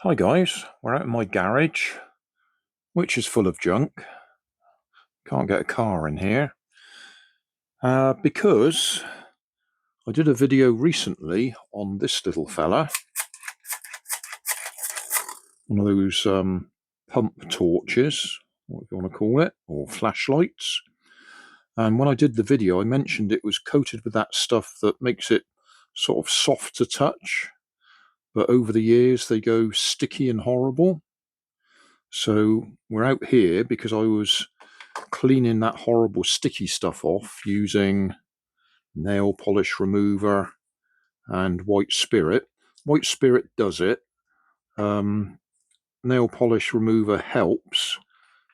Hi guys, we're out in my garage, which is full of junk. Can't get a car in here. Because I did a video recently on this little fella. One of those pump torches, what you want to call it, or flashlights. And when I did the video, I mentioned it was coated with that stuff that makes it sort of soft to touch. But over the years, they go sticky and horrible. So we're out here because I was cleaning that horrible sticky stuff off using nail polish remover and white spirit. White spirit does it. Nail polish remover helps.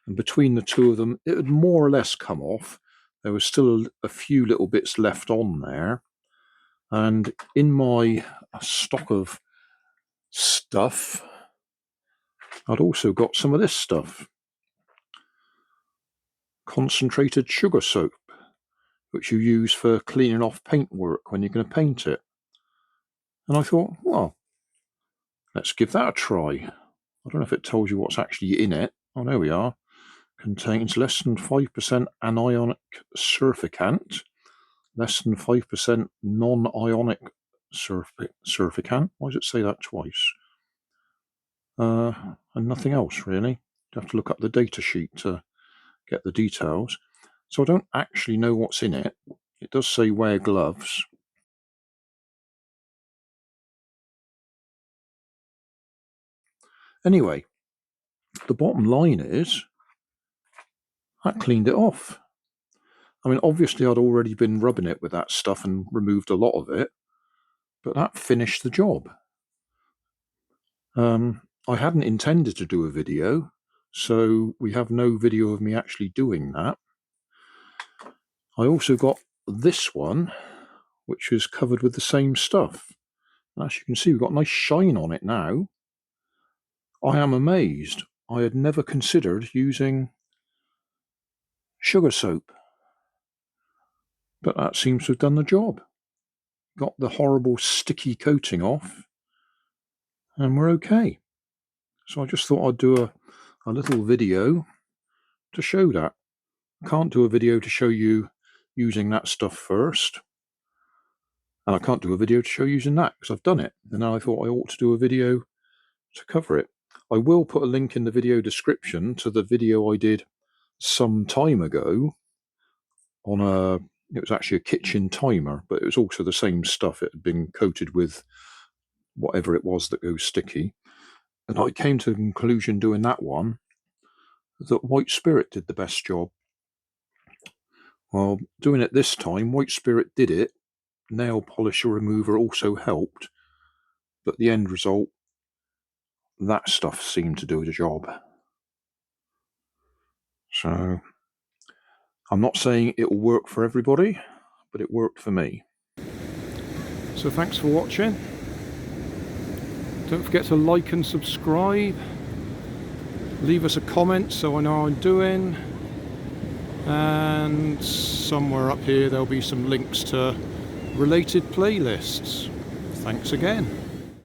And between the two of them, it would more or less come off. There was still a few little bits left on there. And in my stock of stuff, I'd also got some of this stuff. Concentrated sugar soap, which you use for cleaning off paintwork when you're going to paint it. And I thought, well, let's give that a try. I don't know if it tells you what's actually in it. Oh, there we are. Contains less than 5% anionic surfactant, less than 5% non-ionic surfactant. Why does it say that twice? And nothing else, really. You have to look up the data sheet to get the details. So I don't actually know what's in it. It does say wear gloves. Anyway, the bottom line is that cleaned it off. I mean, obviously I'd already been rubbing it with that stuff and removed a lot of it, but that finished the job. I hadn't intended to do a video, so we have no video of me actually doing that. I also got this one, which is covered with the same stuff. As you can see, we've got a nice shine on it now. I am amazed. I had never considered using sugar soap, but that seems to have done the job. Got the horrible sticky coating off, and we're okay. So I just thought I'd do a little video to show that. I can't do a video to show you using that stuff first, and I can't do a video to show you using that because I've done it, and now I thought I ought to do a video to cover it. I will put a link in the video description to the video I did some time ago on it was actually a kitchen timer, but it was also the same stuff. It had been coated with whatever it was that goes sticky. And I came to the conclusion doing that one that white spirit did the best job. Well, doing it this time, white spirit did it. Nail polish remover also helped. But the end result, that stuff seemed to do the job. So I'm not saying it will work for everybody, but it worked for me. So thanks for watching. Don't forget to like and subscribe. Leave us a comment so I know how I'm doing. And somewhere up here there'll be some links to related playlists. Thanks again.